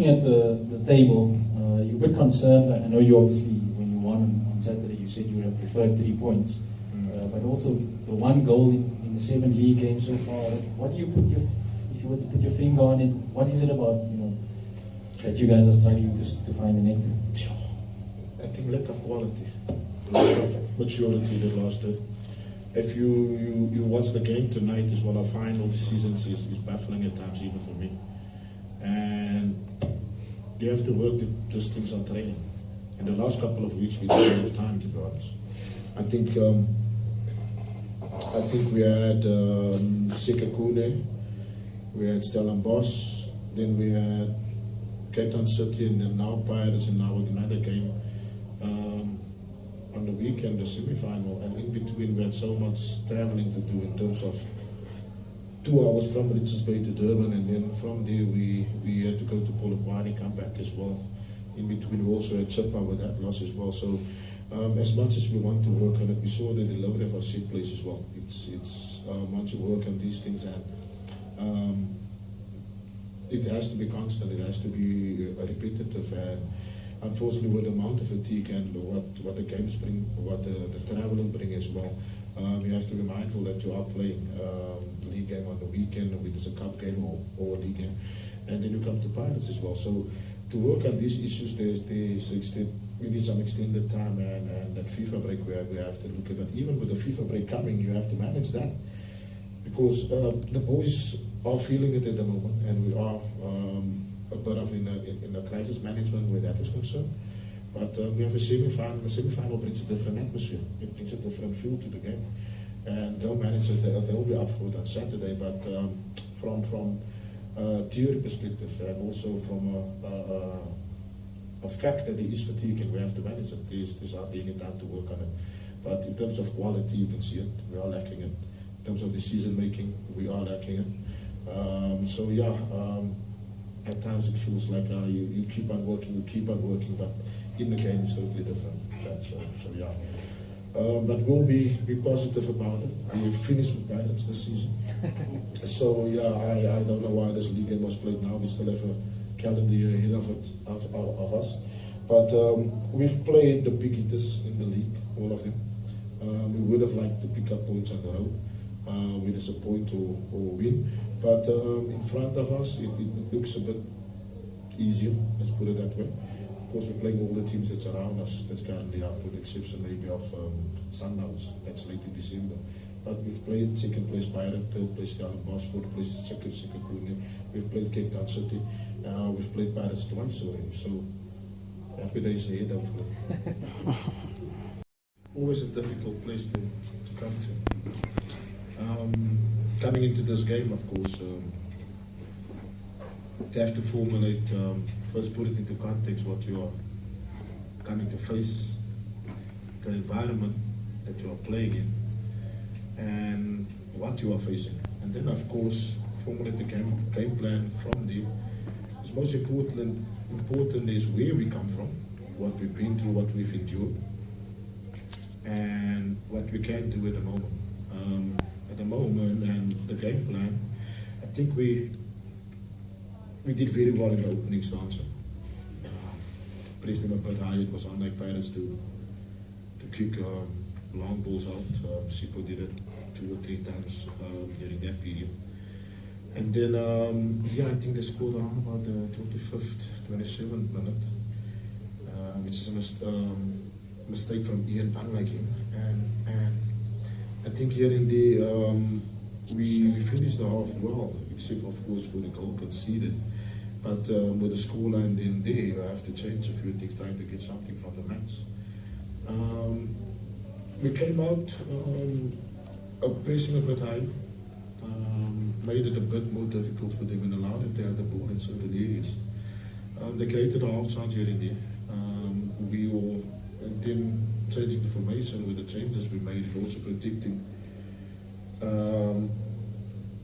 looking at the table, you're a bit concerned. I know you obviously, when you won on Saturday, you said you would have preferred 3 points. But also the one goal in the 7 league games so far. What do you put if you were to put your finger on it, what is it about, that you guys are struggling to find the net? I think lack of quality, lack of maturity that lost it. If you watch the game tonight, is one of final seasons is baffling at times even for me. And you have to work these things on training. In the last couple of weeks we didn't have time, to be honest. I think we had Sikakune, we had Stellenbosch, then we had Cape Town City, and then now Pirates, and now another game on the weekend, the semi-final. And in between we had so much traveling to do in terms of 2 hours from Richards Bay to Durban, and then from there we had to go to Polokwane, come back as well. In between we also had Chippa with that loss as well. So as much as we want to work on it, we saw the delivery of our set plays as well. It's once you work on these things, and it has to be constant, it has to be repetitive, and unfortunately with the amount of fatigue and what the games bring, what the traveling bring as well, you have to be mindful that you are playing league game on the weekend, whether it's a cup game or a league game, and then you come to Pirates as well. So to work on these issues, we need some extended time, and that FIFA break we have to look at. But even with the FIFA break coming, you have to manage that, because the boys are feeling it at the moment, and we are a bit of in a crisis management where that is concerned. But we have a semi-final. The semi-final brings a different atmosphere. It brings a different feel to the game, and they'll manage it. They'll be up for it on Saturday. But from theory perspective, and also from a fact that there is fatigue and we have to manage it, there's hardly any time to work on it. But in terms of quality, you can see it. We are lacking it. In terms of decision making, we are lacking it. At times it feels like you keep on working, but in the game it's totally different. But we'll be positive about it. We finished with Pirates this season. So I don't know why this league game was played now. We still have a calendar year ahead of us. But we've played the big hitters in the league, all of them. We would have liked to pick up points on the road, whether it's a point or win. But in front of us, it looks a bit easier, let's put it that way. Of course, we're playing all the teams that's around us, that's currently out, with the exception maybe of Sundowns, that's late in December. But we've played second place Pirate, third place Stellenbosch, fourth place Sikakune. We've played Cape Town City. We've played Pirates twice already. So happy days ahead, hopefully. Always a difficult place to come to. Coming into this game, of course, you have to formulate, first put it into context what you are coming to face, the environment that you are playing in, and what you are facing. And then, of course, formulate the game plan from there. What's most important is where we come from, what we've been through, what we've endured, and what we can do at the moment. And the game plan, I think we did very well in the opening stance. Pressed them a bit high. It was unlike Pirates to kick long balls out. Sipo did it 2 or 3 times during that period. And then, I think they scored around about the 25th, 27th minute, which is a mistake from Ian, unlike him. And I think here in the we finished the half well, except of course for the goal conceded. But with the scoreline in there, you have to change a few things, trying to get something from the match. We came out pressing a bit high, made it a bit more difficult for them and allowed them to have the ball in certain areas. They created a half chance here and there. We all then changing the formation with the changes we made, also protecting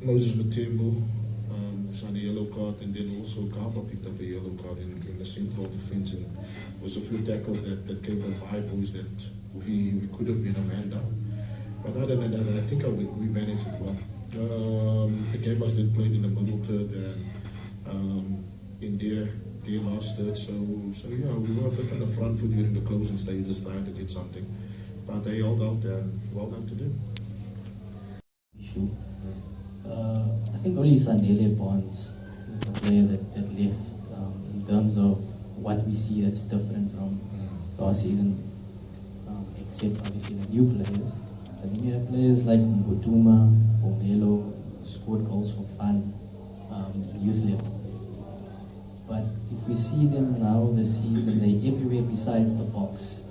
Moses Matembo on a yellow card, and then also Kaba picked up a yellow card in the central defense, and there was a few tackles that came from high boys that we could have been a man down. But other than that, I think we managed it well. The game was then played in the middle third, and in there their last third. So yeah, we were a bit on the front foot during the closing stages trying to get something. But they held out and well done to them. Issue. I think only Sandile Bonds is the player that left in terms of what we see that's different from last season, except obviously the new players. I think we have players like Mbutuma, Omelo, scored goals for fun in youth level. But if we see them now this season, they're everywhere besides the box.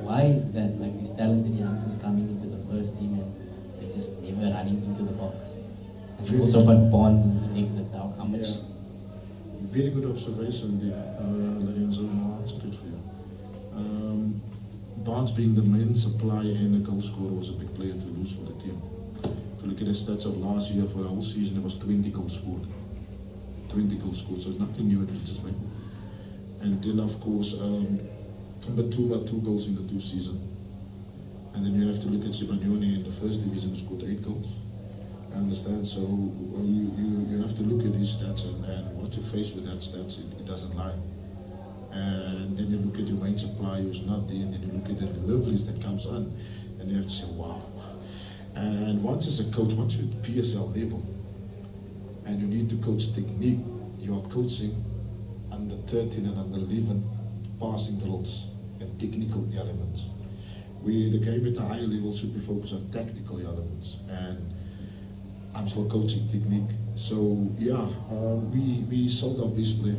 Why is that? Like these talented youngsters coming into the first team and they're just never running into the box. And you also got Bonds as exit now. How much? Yeah. Very good observation there, Lorenzo. I'll answer it for you. Barnes being the main supplier and the goal scorer was a big player to lose for the team. If you look at the stats of last year, for the whole season, it was 20 goals scored. 20 goals scored, so nothing new at Richards Bay. And then, of course, Batuma, 2 goals in the 2 seasons. And then you have to look at Sibanyoni in the first division, who scored 8 goals. I understand, so you have to look at these stats and what you face with that stats, it doesn't lie. And then you look at your main supplier who's not there, and then you look at the deliveries that comes on, and you have to say, wow. And once as a coach, once you're at PSL level, and you need to coach technique, you are coaching under 13 and under 11 passing drills and technical elements. The game at a higher level should be focused on tactical elements, and I'm still coaching technique. So yeah, we sold our best player,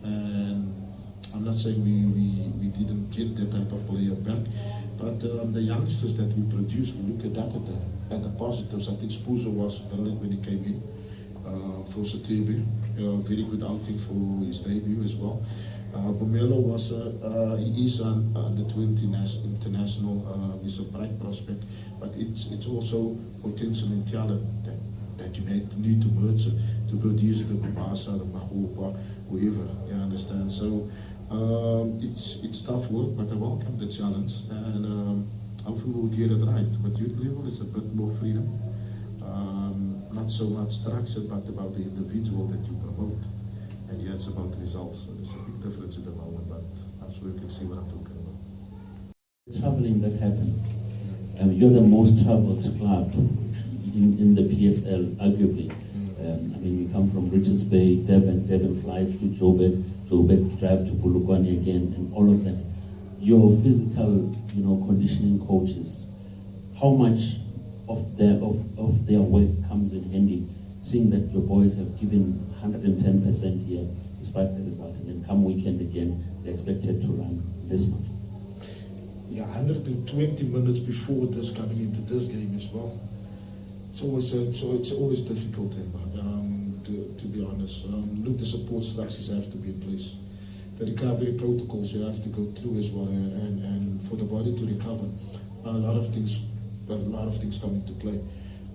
and I'm not saying we didn't get that type of player back, but the youngsters that we produced, we look at that at the positives. I think Spuzo was brilliant when he came in for Satebe, very good outing for his debut as well. Bomelo was he is on the 20 international. He's a bright prospect, but it's also potential and talent that you need to merge to produce the Babasa, the Mahopa, whoever. You understand? So it's tough work, but I welcome the challenge, and hopefully we'll get it right. But youth level is a bit more freedom, not so much structure, but about the individual that you promote. And yeah, it's about results. So there's a big difference at the moment, but I'm sure you can see what I'm talking about. Traveling that happens. You're the most traveled club in the PSL, arguably. I mean, you come from Richards Bay, Devon flight to Joburg drive to Polokwane again, and all of that. Your physical, conditioning coaches, how much of their work comes in handy, seeing that your boys have given 110% here, despite the result, and then come weekend again, they're expected to run this much. Yeah, 120 minutes before this coming into this game as well. It's always difficult, to be honest. Look, the support structures have to be in place. The recovery protocols you have to go through as well, and for the body to recover, a lot of things come into play.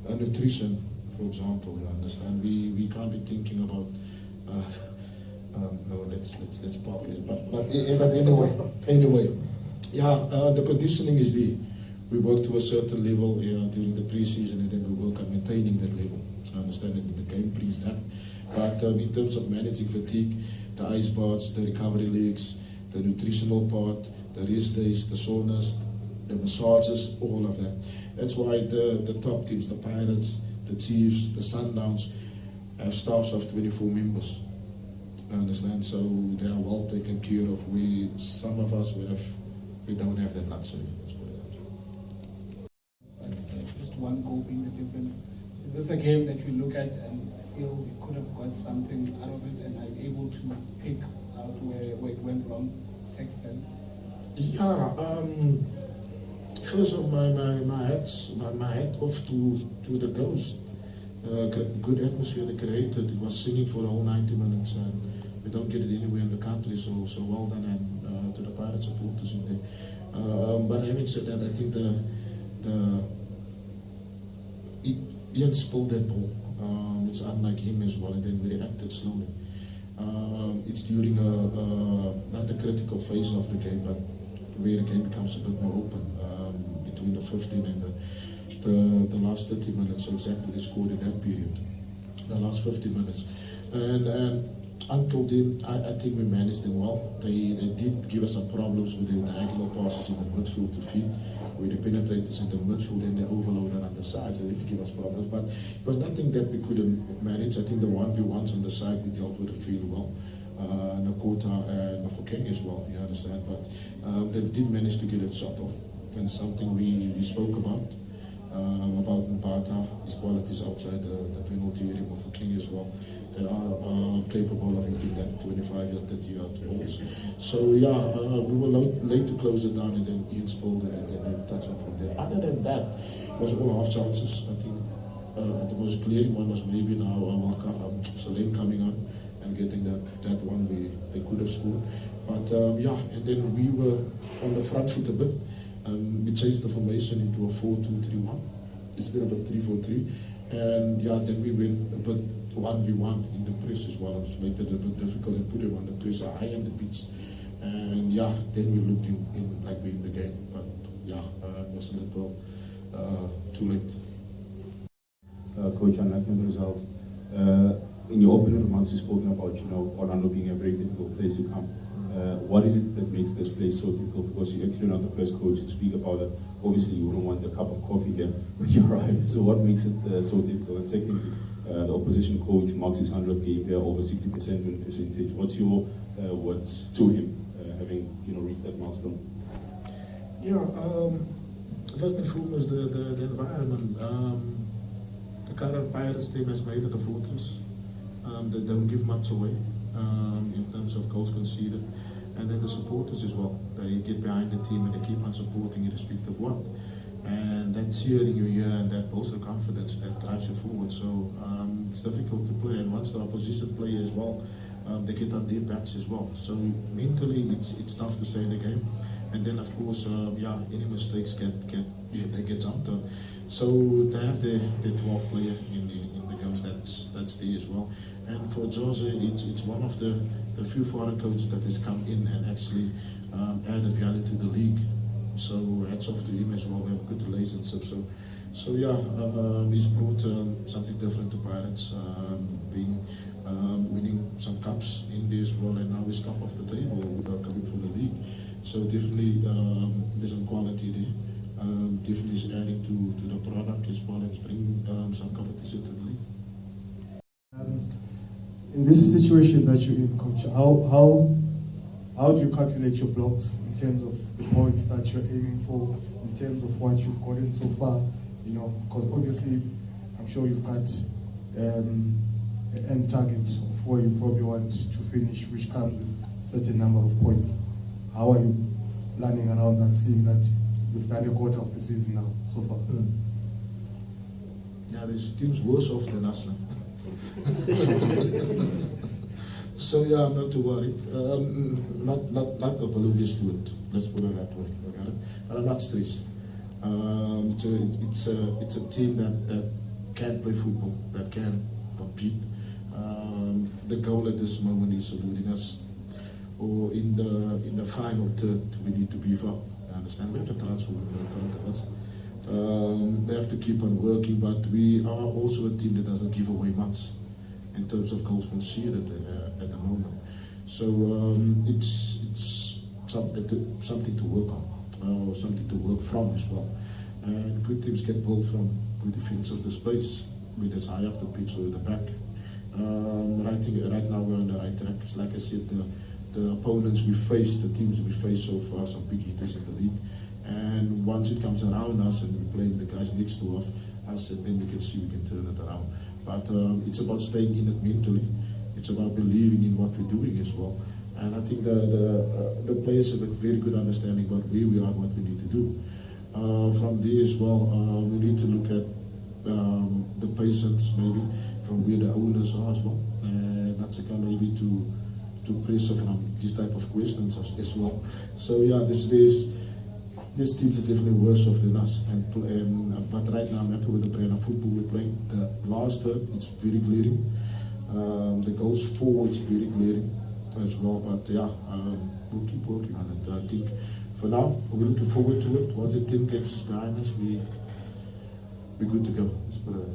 Nutrition, for example, you understand. We can't be thinking about. No, let's park it. But anyway, yeah, the conditioning is there. We work to a certain level during the pre-season, and then we work on maintaining that level. I understand that the game brings that. But in terms of managing fatigue, the ice baths, the recovery legs, the nutritional part, the rest days, the saunas, the massages, all of that. That's why the top teams, the Pirates, the Chiefs, the Sundowns, have staffs of 24 members. I understand, so they are well taken care of. Some of us, we don't have that luxury. Just one goal being the difference. Is this a game that you look at and feel you could have got something out of it, and are you able to pick out where it went wrong, textile? Yeah, first of my hat off to the Ghost. Good atmosphere they created. It was singing for the whole 90 minutes, and we don't get it anywhere in the country. So well done, and to the Pirate supporters in there. But having said that, I think Ian spilled that ball. It's unlike him as well, and then we reacted slowly. It's during not the critical phase of the game, but where the game becomes a bit more open, between the 15 and the last 30 minutes. So exactly they scored in that period, the last 50 minutes. And until then, I think we managed them well. They did give us some problems with the diagonal passes in the midfield to feed, with the penetrators in the midfield and the overloader on the sides. They did give us problems, but it was nothing that we couldn't manage. I think the 1v1s on the side, we dealt with it fairly well. Nakota and Mafokeng as well, you understand, but they did manage to get it shot off, and something we spoke about Mpata, his qualities outside the penalty area, Mafokeng as well. They are capable of hitting that 25 or 30 yard goals. So yeah, we were late to close it down, and then Ian spoiled it, and then touch it from there. Other than that, it was all half chances. I think the most glaring one was maybe now Salem coming on and getting that one they could have scored. But yeah, and then we were on the front foot a bit. We changed the formation into a 4-2-3-1 instead of a 3-4-3. And yeah, then we went a bit 1v1 in the press as well, which made it a bit difficult and put him on the press high on the pitch. And yeah, then we looked in like we in the game. But yeah, it was a little too late. Coach, unlike the result, in your opening remarks, you've spoken about, Orlando being a very difficult place to come. What is it that makes this place so difficult? Because you're actually not the first coach to speak about it. Obviously, you wouldn't want a cup of coffee here when you arrive. So what makes it so difficult? And secondly, the opposition coach marks his 100th game here, over 60% win percentage. What's your words to him, having reached that milestone? Yeah, first and foremost, the environment. The current Pirates team has made it a fortress. They don't give much away in terms of goals conceded, and then the supporters as well. They get behind the team and they keep on supporting irrespective of what. And that's cheering you here, and that builds the confidence that drives you forward. So it's difficult to play, and once the opposition play as well, they get on their backs as well. So mentally, it's tough to stay in the game. And then of course, any mistakes get jumped on. So they have the 12th player in the games that's there as well. And for Jose, it's one of the few foreign coaches that has come in and actually added value to the league. So hats off to him as well. We have a good relationship. So yeah, he's brought something different to Pirates, winning some cups in there as well, and now he's top of the table coming from the league. So definitely there's some quality there. Definitely is adding to the product as well and bringing some competition to the league. In this situation that you're in, Coach, how do you calculate your blocks in terms of the points that you're aiming for, in terms of what you've gotten so far? Because obviously, I'm sure you've got an end target of where you probably want to finish, which comes with a certain number of points. How are you planning around that, seeing that you've done a quarter of the season now, so far? Yeah, there's teams worse off than us now. So yeah, I'm not too worried. Not oblivious to it. Let's put it that way. Okay? But I'm not stressed. It's a team that can play football, that can compete. The goal at this moment is saluting us, or in the final third, we need to beef up. I understand we have a transfer window in front of us. We have to keep on working, but we are also a team that doesn't give away much in terms of goals conceded at the moment. So it's something to work on, or something to work from as well. And good teams get built from good defensive displays, whether it's high up the pitch or the back. Right now we're on the right track. Like I said, the opponents we face, the teams we face so far, some big hitters in the league. And once it comes around us and we're playing the guys next to us, and then we can see we can turn it around. But it's about staying in it mentally. It's about believing in what we're doing as well. And I think the players have a very good understanding about where we are and what we need to do. From there as well, we need to look at the patients maybe from where the owners are as well. And that's a kind of maybe to pressure from these type of questions as well. So yeah, this team is definitely worse off than us. But right now I'm happy with the brand of football we're playing. The last third, it's very glaring. The goals forward is very glaring as well. But yeah, we'll keep working on it. I think for now, we're looking forward to it. Once the 10 games is behind us, we're good to go. Let's put it